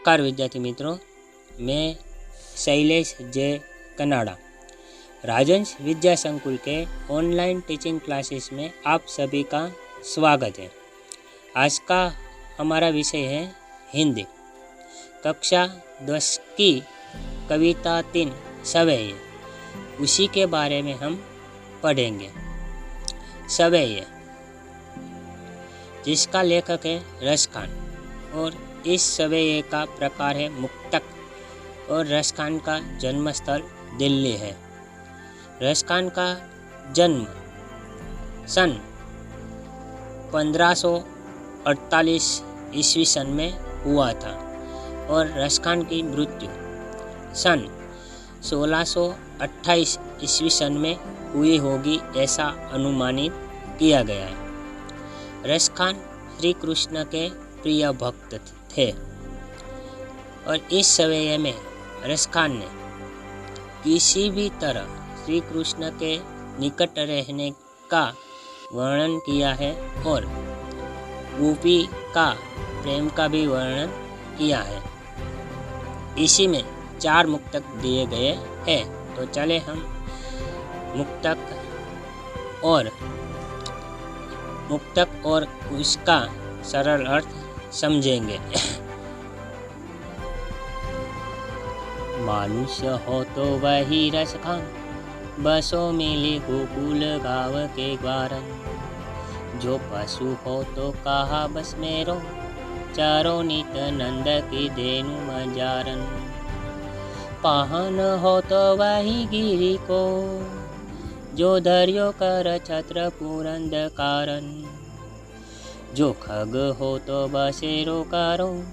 नमस्कार विद्यार्थी मित्रों, मैं शैलेश जे कनाडा राजंश विद्या संकुल के ऑनलाइन टीचिंग क्लासेस में आप सभी का स्वागत है। आज का हमारा विषय है हिंदी। कक्षा 10 की कविता 3 सवैये, उसी के बारे में हम पढ़ेंगे। सवैये, जिसका लेखक है रसखान, और इस सवैये का प्रकार है मुक्तक, और रसखान का जन्म स्थल दिल्ली है। रसखान का जन्म सन 1548 ईस्वी सन में हुआ था और रसखान की मृत्यु सन 1628 ईस्वी सन में हुई होगी, ऐसा अनुमानित किया गया है। रसखान श्री कृष्ण के प्रिय भक्त थे और इस सवैये में रसखान ने किसी भी तरह श्री कृष्ण के निकट रहने का वर्णन किया है और गोपी का प्रेम का भी वर्णन किया है। इसी में 4 मुक्तक दिए गए हैं, तो चले हम मुक्तक और उसका सरल अर्थ समझेंगे। मनुष्य हो तो वही रसखान, बसो मिले गोकुल गाँव के ग्वारन। जो पशु हो तो कहा बस मेरो, चारो नित नंद की धेनु मजारन। पाहन हो तो वही गिरी को, जो धर्यो कर छत्र पुरंद कारण। जो खग हो तो बसेरो करो,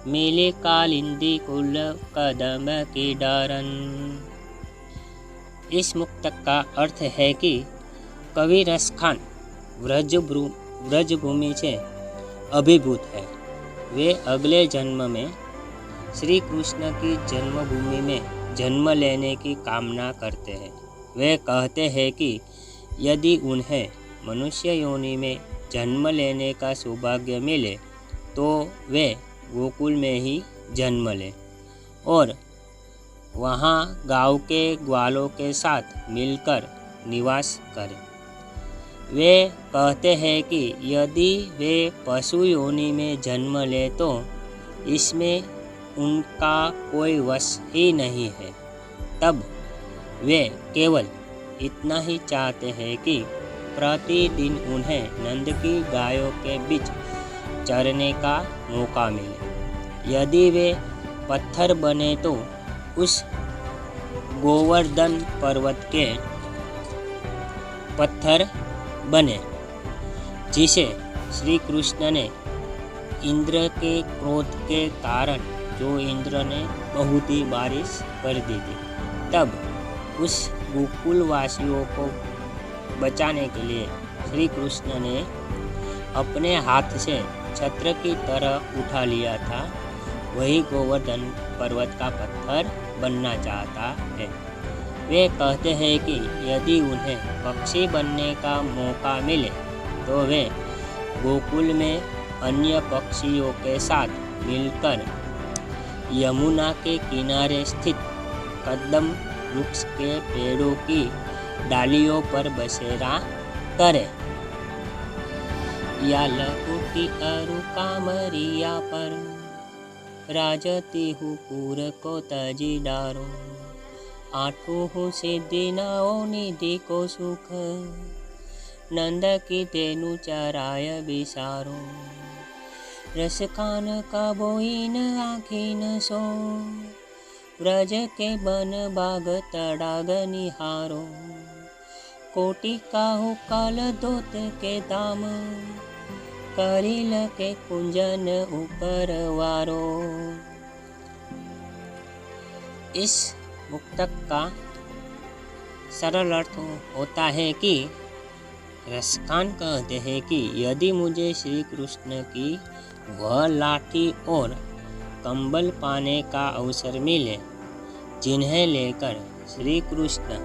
मिले कालिंदी कुल कदम की डारन। इस मुक्तक का अर्थ है कि कवि रसखान व्रजभूमि से अभिभूत है। वे अगले जन्म में श्री कृष्ण की जन्मभूमि में जन्म लेने की कामना करते हैं। वे कहते हैं कि यदि उन्हें मनुष्य योनि में जन्म लेने का सौभाग्य मिले तो वे गोकुल में ही जन्म लें और वहाँ गाँव के ग्वालों के साथ मिलकर निवास करें। वे कहते हैं कि यदि वे पशु योनि में जन्म ले तो इसमें उनका कोई वश ही नहीं है। तब वे केवल इतना ही चाहते हैं कि प्रतिदिन उन्हें नंद की गायों के बीच चरने का मौका मिले। यदि वे पत्थर बने तो उस गोवर्धन पर्वत के पत्थर बने, जिसे श्री कृष्ण ने इंद्र के क्रोध के कारण, जो इंद्र ने बहुत ही बारिश कर दी थी, तब उस गोकुल वासियों को बचाने के लिए श्री कृष्ण ने अपने हाथ से छत्र की तरह उठा लिया था। वही गोवर्धन पर्वत का पत्थर बनना चाहता है। वे कहते हैं कि यदि उन्हें पक्षी बनने का मौका मिले तो वे गोकुल में अन्य पक्षियों के साथ मिलकर यमुना के किनारे स्थित कदम वृक्ष के पेड़ों की डालियों पर बसेरा करे, या लकुटी अरु कामरिया पर राजती हूँ पूर को तजी डारो। आठू हूँ सिद्धि नौ निधि को सुख, नंद की धेनु चराय बिसारो। रसखान का बोइन आखिन सो, व्रज के बन बाग तड़ाग निहारो। कोटि काहू काल दोत के दाम, करिल के कुंजन ऊपर वारो। इस मुक्तक का सरल अर्थ होता है कि रसखान कहते हैं कि यदि मुझे श्री कृष्ण की वह लाठी और कंबल पाने का अवसर मिले जिन्हें लेकर श्री कृष्ण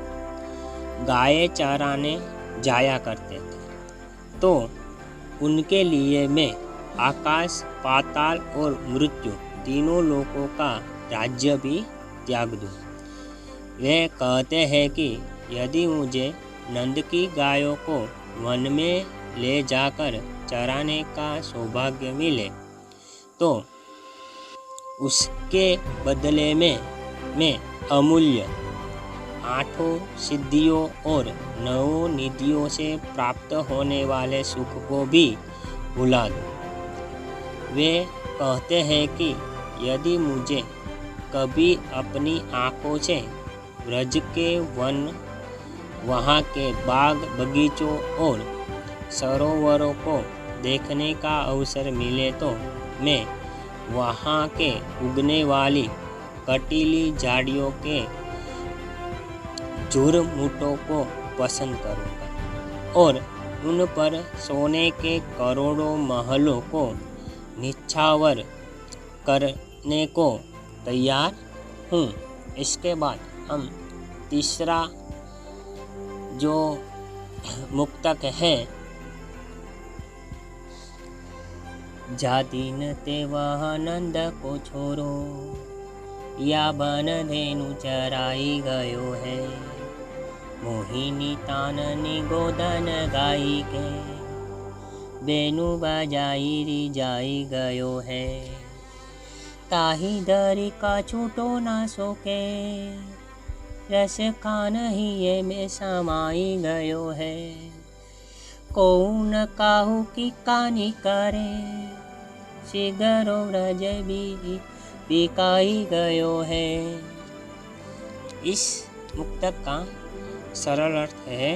गाय चराने जाया करते थे, तो उनके लिए मैं आकाश, पाताल और मृत्यु तीनों लोकों का राज्य भी त्याग दूं। वे कहते हैं कि यदि मुझे नंद की गायों को वन में ले जाकर चराने का सौभाग्य मिले तो उसके बदले में मैं अमूल्य 8 सिद्धियों और 9 निधियों से प्राप्त होने वाले सुख को भी भुला दूं। वे कहते हैं कि यदि मुझे कभी अपनी आँखों से ब्रज के वन, वहाँ के बाग बगीचों और सरोवरों को देखने का अवसर मिले तो मैं वहाँ के उगने वाली कटीली झाड़ियों के झुरमुटों को पसंद करूँगा और उन पर सोने के करोड़ों महलों को निछावर करने को तैयार हूँ। इसके बाद हम तीसरा जो मुक्तक है, जाति न ते वह नंद को छोरो, या बन धेनु चराई गयो है, मोहिनी ताननी गोदन गाई के, बेनु बजाई री जाई गयो है, ताही दरी का छूटो ना सोके, रस खान ही ये में समाई गयो है, कौन काहू की कानी करे, शिगरो रज भी बिकाई गयो है। इस मुक्तक का सरल अर्थ है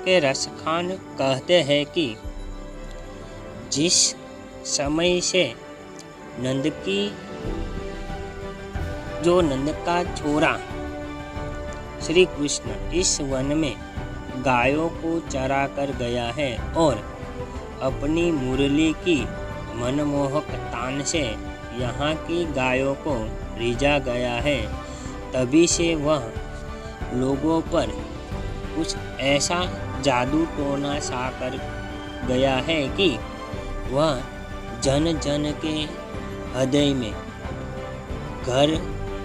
कि रसखान कहते हैं कि जिस समय से नंद का छोरा श्री कृष्ण इस वन में गायों को चरा कर गया है और अपनी मुरली की मनमोहक तान से यहाँ की गायों को रिझा गया है, तभी से वह लोगों पर कुछ ऐसा जादू टोना सा कर गया है कि वह जन जन के हृदय में घर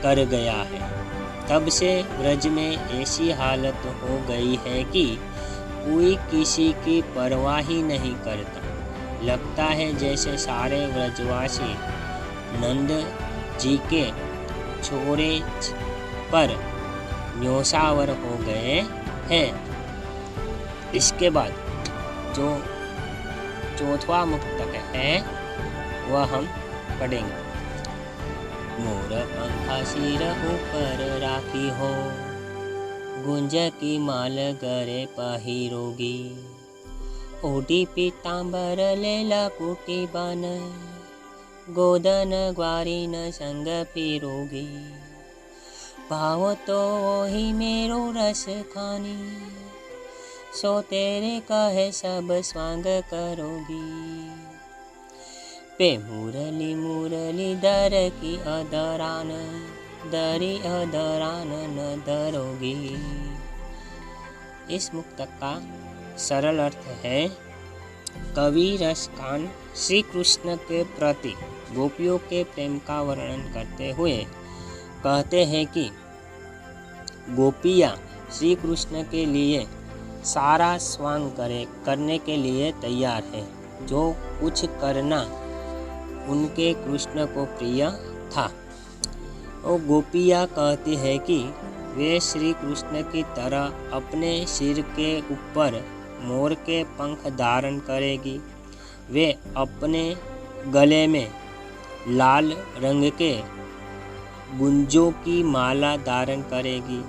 कर गया है। तब से ब्रज में ऐसी हालत हो गई है कि कोई किसी की परवाह ही नहीं करता। लगता है जैसे सारे ब्रजवासी नंद जी के छोरे पर न्योछावर हो गए हैं। इसके बाद जो चौथा मुक्तक है वह हम पढ़ेंगे। मोर पंखा सिर ऊपर राखी हो, गुंज की माल गरे पहिरोगी, ओढ़ी पीतांबर लेला कुटी बन, गोदन ग्वारी न संग फिरोगी, भाव तो वही मेरो रस खानी, सो तेरे कहे सब स्वांग करोगी, पे मुरली मुरली दर की अदरान, दरी अदरान न दरोगी। इस मुक्तक का सरल अर्थ है, कवि रसखान श्री कृष्ण के प्रति गोपियों के प्रेम का वर्णन करते हुए कहते हैं कि गोपियाँ श्री कृष्ण के लिए सारा स्वांग करने के लिए तैयार है। जो कुछ करना उनके कृष्ण को प्रिय था। और गोपियाँ कहती है कि वे श्री कृष्ण की तरह अपने सिर के ऊपर मोर के पंख धारण करेगी। वे अपने गले में लाल रंग के गुंजों की माला धारण करेगी।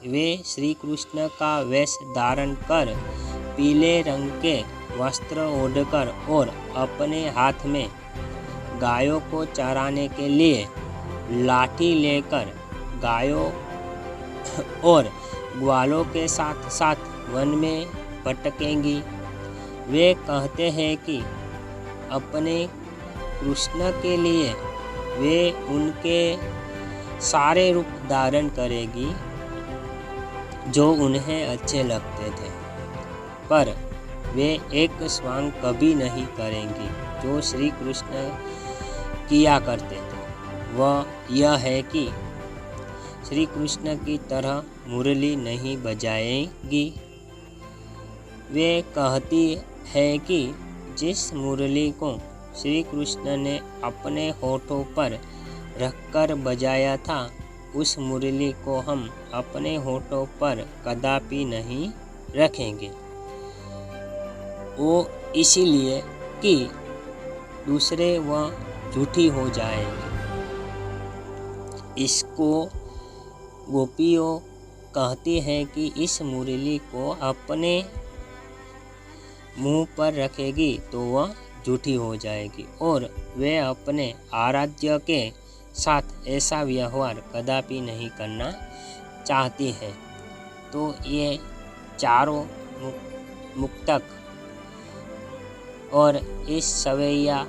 वे श्री कृष्ण का वेश धारण कर पीले रंग के वस्त्र ओढ़कर और अपने हाथ में गायों को चराने के लिए लाठी लेकर गायों और ग्वालों के साथ साथ वन में भटकेंगी। वे कहते हैं कि अपने कृष्ण के लिए वे उनके सारे रूप धारण करेगी जो उन्हें अच्छे लगते थे, पर वे एक स्वांग कभी नहीं करेंगी जो श्री कृष्ण किया करते थे। वह यह है कि श्री कृष्ण की तरह मुरली नहीं बजाएगी। वे कहती है कि जिस मुरली को श्री कृष्ण ने अपने होठों पर रखकर बजाया था, उस मुरली को हम अपने होठों पर कदापि नहीं रखेंगे। वो इसीलिए कि दूसरे वह झूठी हो जाएगी। इसको गोपियों कहती है कि इस मुरली को अपने मुंह पर रखेगी तो वह झूठी हो जाएगी, और वे अपने आराध्य के साथ ऐसा व्यवहार कदापि नहीं करना चाहती है। तो ये चारों मुक्तक और इस सवैया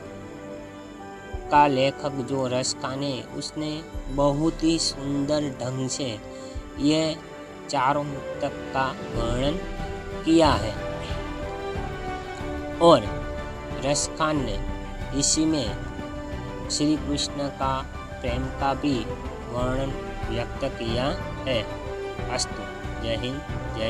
का लेखक जो रसखान है, उसने बहुत ही सुंदर ढंग से ये चारों मुक्तक का वर्णन किया है, और रसखान ने इसी में श्री कृष्ण का प्रेम का भी वर्णन व्यक्त किया है। अस्तु। जय हिंद, जय